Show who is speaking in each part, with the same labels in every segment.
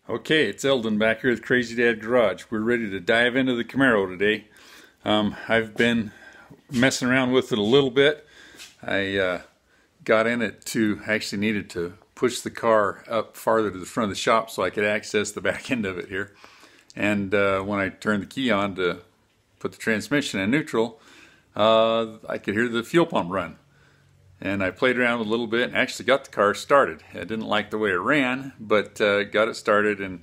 Speaker 1: Okay, it's Eldon back here with Crazy Dad Garage. We're ready to dive into the Camaro today. I've been messing around with it a little bit. I got in it actually needed to push the car up farther to the front of the shop so I could access the back end of it here. And when I turned the key on to put the transmission in neutral, I could hear the fuel pump run. And I played around with it a little bit and actually got the car started. I didn't like the way it ran, but got it started, and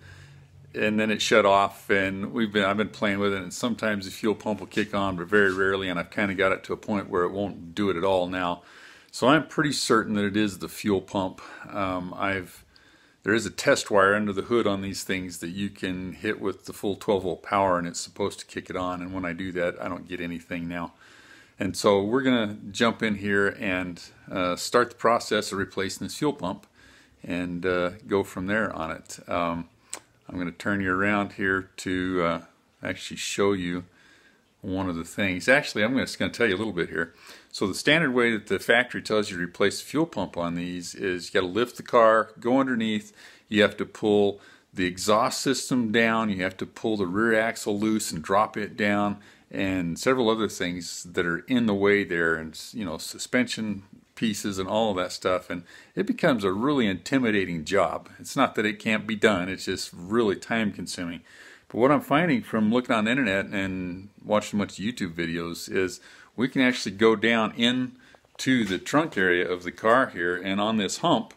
Speaker 1: then it shut off. And I've been playing with it, and sometimes the fuel pump will kick on, but very rarely. And I've kind of got it to a point where it won't do it at all now. So I'm pretty certain that it is the fuel pump. There is a test wire under the hood on these things that you can hit with the full 12-volt power, and it's supposed to kick it on. And when I do that, I don't get anything now. And so we're going to jump in here and start the process of replacing this fuel pump and go from there on it. I'm going to turn you around here to actually show you one of the things. Actually, I'm just going to tell you a little bit here. So the standard way that the factory tells you to replace the fuel pump on these is you got to lift the car, go underneath, you have to pull the exhaust system down, you have to pull the rear axle loose and drop it down, and several other things that are in the way there, and suspension pieces and all of that stuff, and it becomes a really intimidating job. It's not that it can't be done, it's just really time consuming. But what I'm finding from looking on the internet and watching a bunch of YouTube videos is we can actually go down into the trunk area of the car here, and on this hump,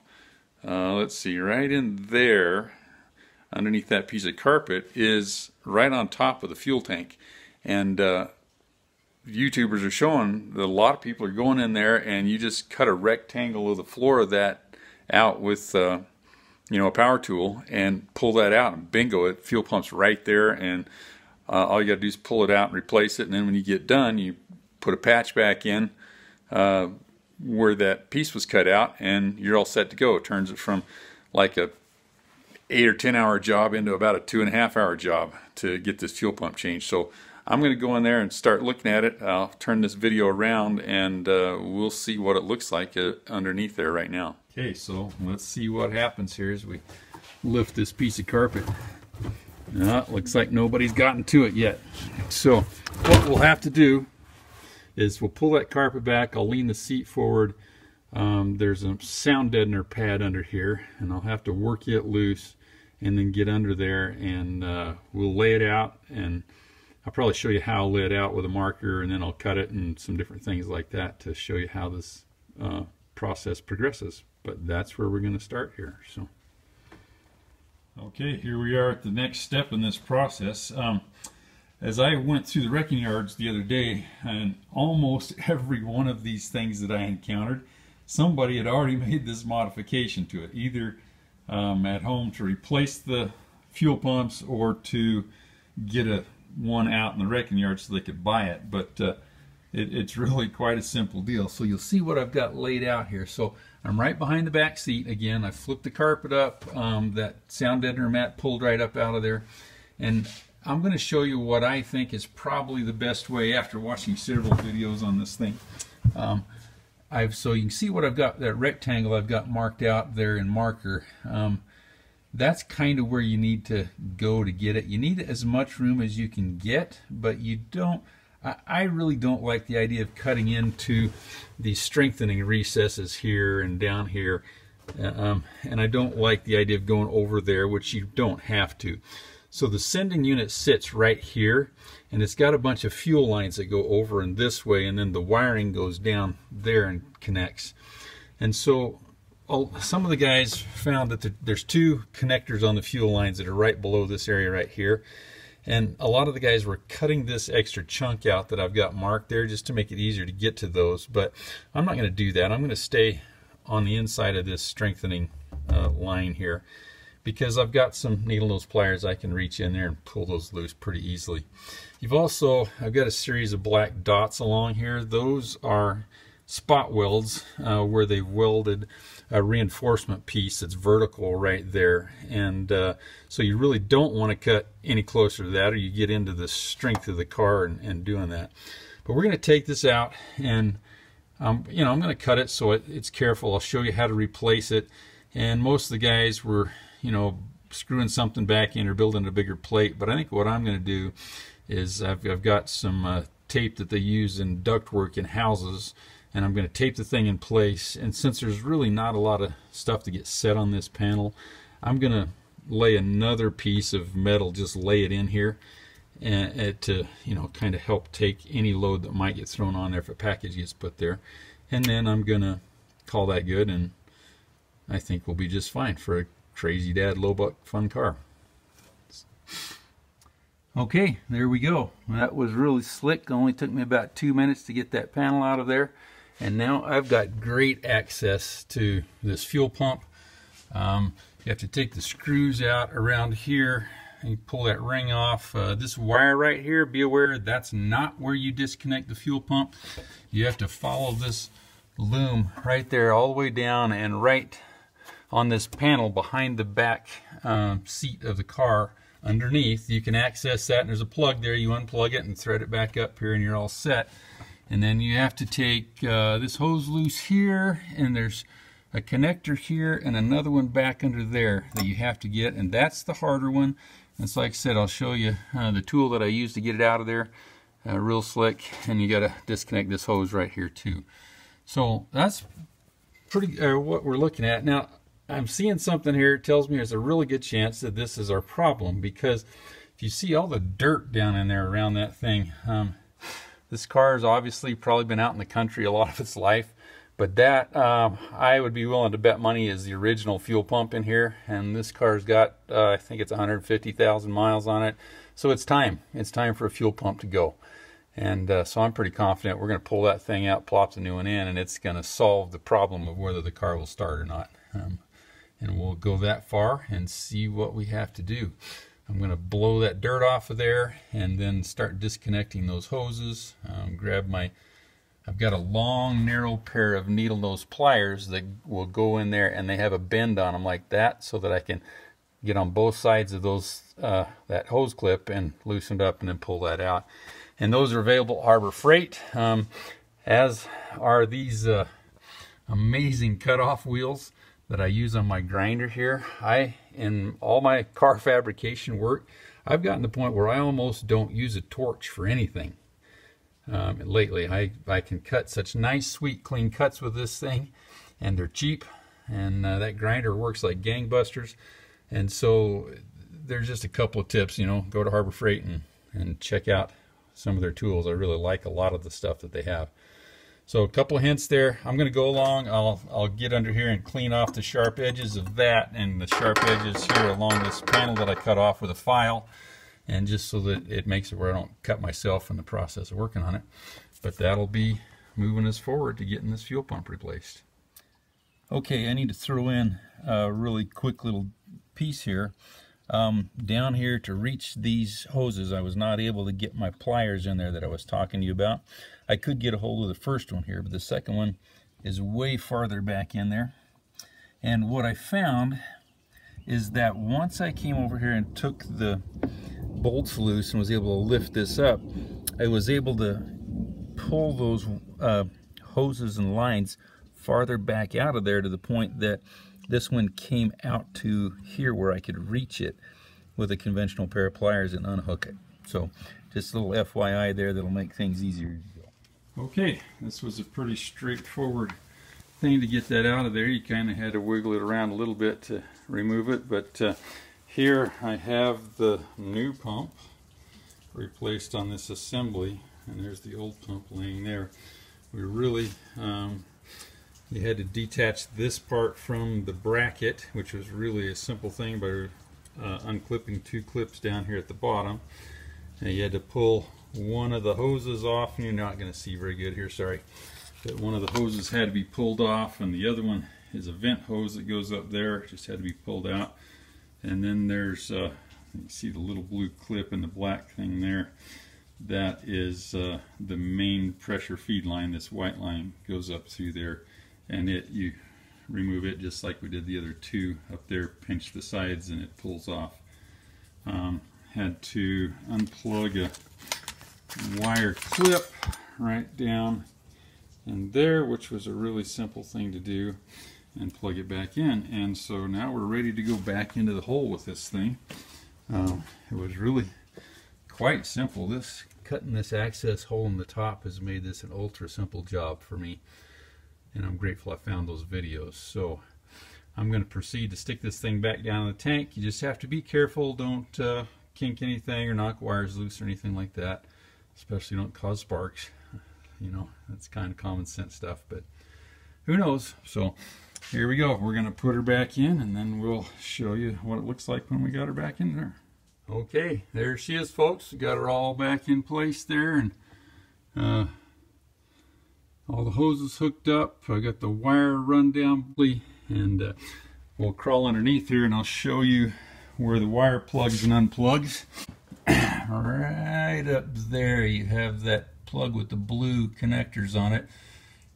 Speaker 1: let's see, right in there underneath that piece of carpet is right on top of the fuel tank. And YouTubers are showing that a lot of people are going in there, and you just cut a rectangle of the floor of that out with a power tool and pull that out, and bingo, it fuel pumps right there. And all you got to do is pull it out and replace it. And then when you get done, you put a patch back in where that piece was cut out, and you're all set to go. It turns it from like a 8 or 10 hour job into about a 2.5 hour job to get this fuel pump changed. So I'm going to go in there and start looking at it. I'll turn this video around, and we'll see what it looks like underneath there right now. Okay, so let's see what happens here as we lift this piece of carpet. Looks like nobody's gotten to it yet. So what we'll have to do is we'll pull that carpet back. I'll lean the seat forward. There's a sound deadener pad under here, and I'll have to work it loose and then get under there, and we'll lay it out, and I'll probably show you how I'll lay it out with a marker, and then I'll cut it and some different things like that to show you how this process progresses. But that's where we're going to start here. So, okay, here we are at the next step in this process. As I went through the wrecking yards the other day, and almost every one of these things that I encountered, somebody had already made this modification to it, either at home to replace the fuel pumps or to get one out in the wrecking yard so they could buy it. But it's really quite a simple deal. So you'll see what I've got laid out here. So I'm right behind the back seat again. I flipped the carpet up, that sound deadener mat pulled right up out of there, and I'm going to show you what I think is probably the best way after watching several videos on this thing. So you can see what I've got, that rectangle I've got marked out there in marker. That's kind of where you need to go to get it. You need as much room as you can get, but you don't, I really don't like the idea of cutting into these strengthening recesses here and down here. And I don't like the idea of going over there, which you don't have to. So the sending unit sits right here, and it's got a bunch of fuel lines that go over in this way, and then the wiring goes down there and connects. And so some of the guys found that there's two connectors on the fuel lines that are right below this area right here, and a lot of the guys were cutting this extra chunk out that I've got marked there just to make it easier to get to those. But I'm not going to do that. I'm going to stay on the inside of this strengthening line here, because I've got some needle nose pliers. I can reach in there and pull those loose pretty easily. I've got a series of black dots along here. Those are spot welds where they've welded a reinforcement piece that's vertical right there. And so you really don't want to cut any closer to that, or you get into the strength of the car and doing that. But we're going to take this out, and I'm going to cut it so it's careful. I'll show you how to replace it. And most of the guys were, screwing something back in or building a bigger plate. But I think what I'm going to do is I've got some tape that they use in ductwork in houses, and I'm going to tape the thing in place. And since there's really not a lot of stuff to get set on this panel, I'm going to lay another piece of metal, just lay it in here, and to, you know, kind of help take any load that might get thrown on there if a package gets put there. And then I'm going to call that good, and I think we'll be just fine for a crazy dad low buck fun car. Okay, there we go. That was really slick. It only took me about 2 minutes to get that panel out of there. And now I've got great access to this fuel pump. You have to take the screws out around here and you pull that ring off. This wire right here, be aware that's not where you disconnect the fuel pump. You have to follow this loom right there all the way down, and right on this panel behind the back seat of the car underneath, you can access that, and there's a plug there. You unplug it and thread it back up here and you're all set. And then you have to take this hose loose here, and there's a connector here and another one back under there that you have to get, and that's the harder one. It's like I said, I'll show you the tool that I use to get it out of there. Real slick, and you got to disconnect this hose right here too. So that's pretty what we're looking at. Now I'm seeing something here. It tells me there's a really good chance that this is our problem, because if you see all the dirt down in there around that thing, this car has obviously probably been out in the country a lot of its life. But that, I would be willing to bet money, is the original fuel pump in here. And this car's got, I think it's 150,000 miles on it. So it's time. It's time for a fuel pump to go. And so I'm pretty confident we're going to pull that thing out, plop the new one in, and it's going to solve the problem of whether the car will start or not. And we'll go that far and see what we have to do. I'm going to blow that dirt off of there and then start disconnecting those hoses. I've got a long, narrow pair of needle nose pliers that will go in there, and they have a bend on them like that, so that I can get on both sides of those that hose clip and loosen it up and then pull that out. And those are available at Harbor Freight, as are these amazing cutoff wheels that I use on my grinder here. In all my car fabrication work, I've gotten to the point where I almost don't use a torch for anything. Lately, I can cut such nice, sweet, clean cuts with this thing, and they're cheap, and that grinder works like gangbusters. And so there's just a couple of tips, you know, go to Harbor Freight and check out some of their tools. I really like a lot of the stuff that they have. So a couple of hints there. I'm going to go along. I'll get under here and clean off the sharp edges of that and the sharp edges here along this panel that I cut off with a file. And just so that it makes it where I don't cut myself in the process of working on it. But that'll be moving us forward to getting this fuel pump replaced. Okay, I need to throw in a really quick little piece here. Down here to reach these hoses, I was not able to get my pliers in there that I was talking to you about. I could get a hold of the first one here, but the second one is way farther back in there. And what I found is that once I came over here and took the bolts loose and was able to lift this up, I was able to pull those hoses and lines farther back out of there, to the point that this one came out to here where I could reach it with a conventional pair of pliers and unhook it. So just a little FYI there that'll make things easier to go. Okay, this was a pretty straightforward thing to get that out of there. You kind of had to wiggle it around a little bit to remove it, but here I have the new pump replaced on this assembly, and there's the old pump laying there. We really, you had to detach this part from the bracket, which was really a simple thing by unclipping two clips down here at the bottom. And you had to pull one of the hoses off, and you're not going to see very good here, sorry. But one of the hoses had to be pulled off, and the other one is a vent hose that goes up there. It just had to be pulled out. And then there's, you see the little blue clip and the black thing there. That is the main pressure feed line. This white line goes up through there, and you remove it just like we did the other two up there. Pinch the sides and it pulls off. Had to unplug a wire clip right down in there, which was a really simple thing to do. and plug it back in. And so now we're ready to go back into the hole with this thing. It was really quite simple. Cutting this access hole in the top has made this an ultra simple job for me, and I'm grateful I found those videos. So I'm going to proceed to stick this thing back down in the tank. You just have to be careful. Don't kink anything or knock wires loose or anything like that. Especially don't cause sparks. You know, that's kind of common sense stuff, but who knows? So here we go. We're going to put her back in, and then we'll show you what it looks like when we got her back in there. Okay, there she is, folks. We got her all back in place there, and all the hoses hooked up. I got the wire run down, and we'll crawl underneath here and I'll show you where the wire plugs and unplugs. Right up there you have that plug with the blue connectors on it.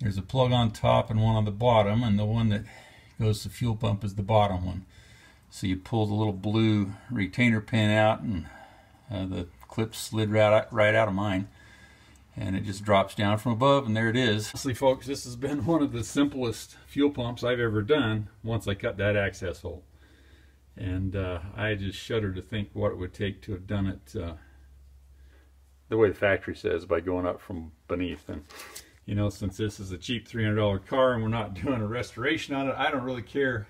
Speaker 1: There's a plug on top and one on the bottom, and the one that goes to the fuel pump is the bottom one. So you pull the little blue retainer pin out, and the clip slid right out of mine, and it just drops down from above, and there it is. Honestly, folks, this has been one of the simplest fuel pumps I've ever done once I cut that access hole. And I just shudder to think what it would take to have done it the way the factory says, by going up from beneath. And you know, since this is a cheap $300 car and we're not doing a restoration on it, I don't really care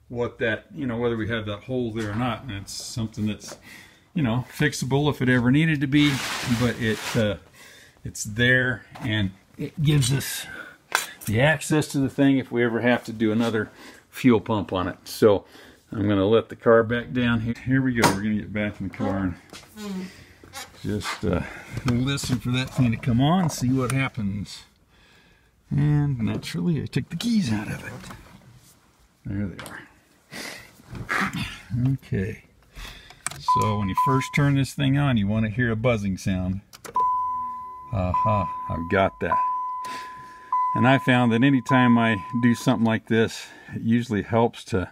Speaker 1: what that, you know, whether we have that hole there or not. And it's something that's, you know, fixable if it ever needed to be, but it's there, and it gives us the access to the thing if we ever have to do another fuel pump on it. So I'm going to let the car back down here. Here we go. We're going to get back in the car and just listen for that thing to come on, see what happens. And naturally, I took the keys out of it. There they are. Okay. So when you first turn this thing on, you want to hear a buzzing sound. Aha, I've got that. And I found that anytime I do something like this, it usually helps to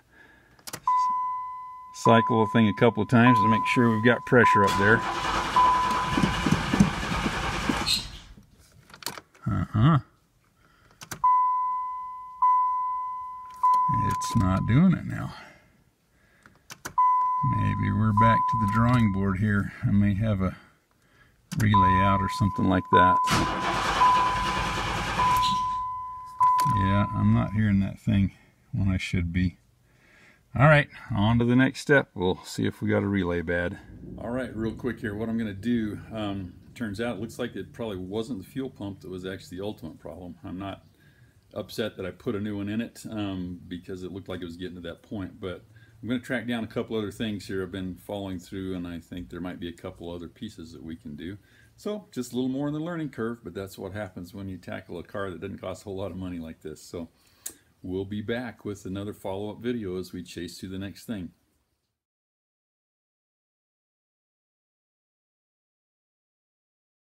Speaker 1: cycle the thing a couple of times to make sure we've got pressure up there. It's not doing it now. Maybe we're back to the drawing board here. I may have a relay out or something like that. Yeah, I'm not hearing that thing when I should be. All right, on to the next step. We'll see if we got a relay bad. All right, real quick here, what I'm going to do, turns out it looks like it probably wasn't the fuel pump that was actually the ultimate problem. I'm not upset that I put a new one in it because it looked like it was getting to that point, but I'm going to track down a couple other things here I've been following through, and I think there might be a couple other pieces that we can do. So just a little more in the learning curve, but that's what happens when you tackle a car that doesn't cost a whole lot of money like this. So we'll be back with another follow-up video as we chase through the next thing.